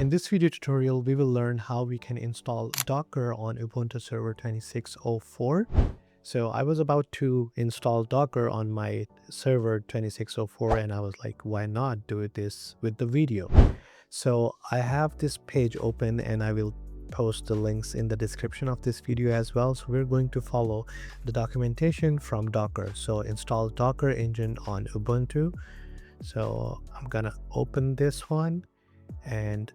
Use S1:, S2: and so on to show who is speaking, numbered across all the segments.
S1: In this video tutorial, we will learn how we can install Docker on Ubuntu Server 2604. So I was about to install Docker on my server 2604 and I was like, why not do this with the video? So I have this page open and I will post the links in the description of this video as well. So we're going to follow the documentation from Docker. So install Docker Engine on Ubuntu. So I'm gonna open this one and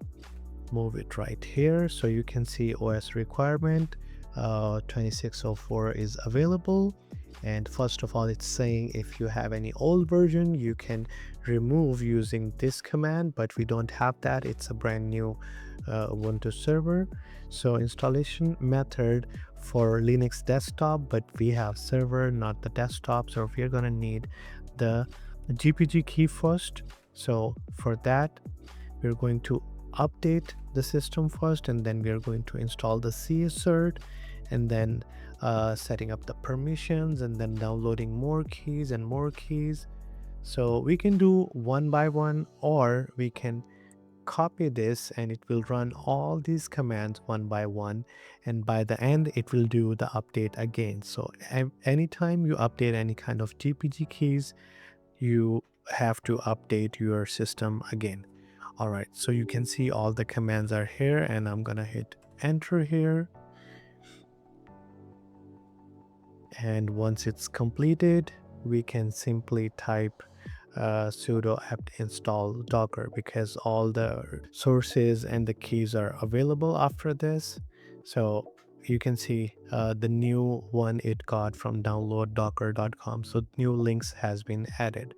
S1: move it right here so you can see OS requirement 2604 is available. And first of all, it's saying if you have any old version you can remove using this command, but we don't have that. It's a brand new Ubuntu server. So installation method for Linux desktop, but we have server, not the desktop, so we're gonna need the GPG key first. So for that we're going to update the system first, and then we are going to install the CSRT, and then setting up the permissions, and then downloading more keys and more keys. So we can do one by one, or we can copy this and it will run all these commands one by one, and by the end it will do the update again. So anytime you update any kind of GPG keys, you have to update your system again. All right, so you can see all the commands are here, and I'm gonna hit enter here. And once it's completed, we can simply type sudo apt install docker, because all the sources and the keys are available after this. So you can see the new one it got from downloaddocker.com. So new links has been added.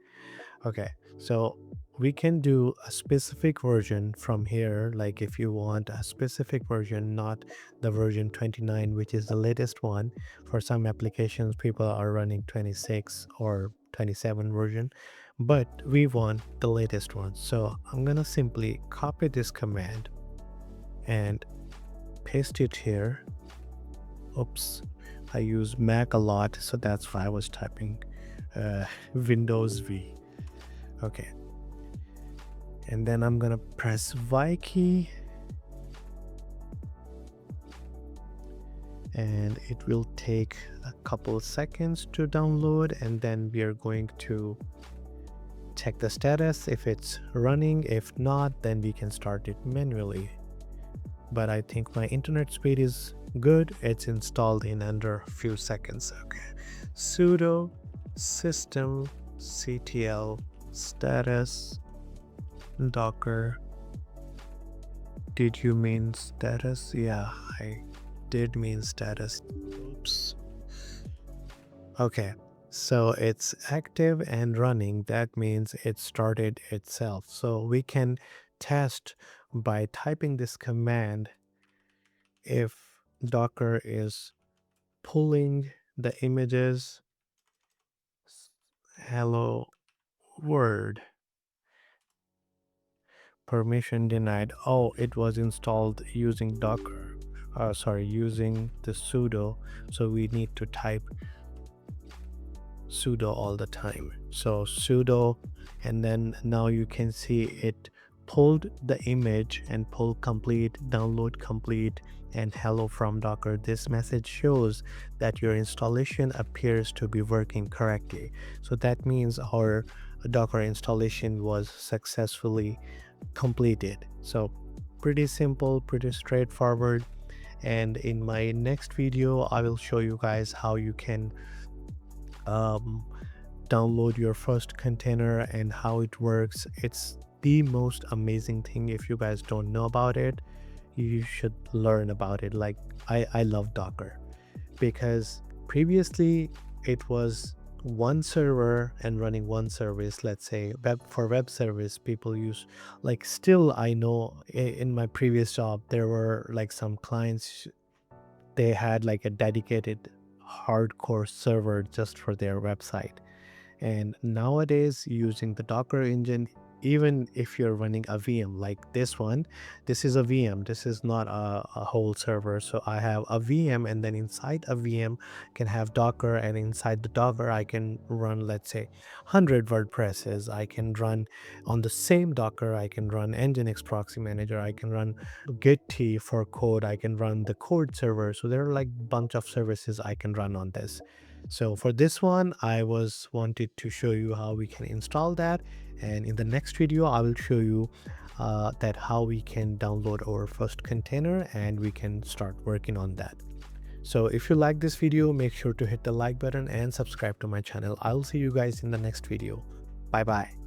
S1: Okay, so we can do a specific version from here. Like if you want a specific version, not the version 29, which is the latest one. For some applications people are running 26 or 27 version, but we want the latest one. So I'm gonna simply copy this command and paste it here. Oops, I use Mac a lot, so that's why I was typing Windows V. Okay, and then I'm gonna press Y key, and it will take a couple seconds to download, and then we are going to check the status if it's running. If not, then we can start it manually. But I think my internet speed is good. It's installed in under a few seconds. Okay, sudo systemctl status docker. Did you mean status? Yeah, I did mean status. Oops. Okay, so it's active and running. That means it started itself. So we can test by typing this command if Docker is pulling the images. Hello world. Permission denied. Oh, it was installed using Docker. Using the sudo. So we need to type sudo all the time. So sudo, and then now you can see it pulled the image and pull complete, download complete, and hello from Docker. This message shows that your installation appears to be working correctly. So that means our Docker installation was successfully completed. So pretty simple, pretty straightforward. And in my next video I will show you guys how you can download your first container and how it works. It's the most amazing thing. If you guys don't know about it, you should learn about it. Like I love Docker because previously it was one server and running one service. Let's say web service people use, like, still I know in my previous job there were like some clients, they had like a dedicated hardcore server just for their website. And nowadays using the Docker engine, even if you're running a VM like this one, this is a VM. This is not a whole server. So I have a VM, and then inside a VM can have Docker, and inside the Docker I can run, let's say, 100 WordPresses. I can run on the same Docker, I can run Nginx proxy manager, I can run Git for code, I can run the code server. So there are like bunch of services I can run on this. So for this one, I was wanted to show you how we can install that, and in the next video I will show you that how we can download our first container and we can start working on that. So if you like this video, make sure to hit the like button and subscribe to my channel. I'll see you guys in the next video. Bye bye.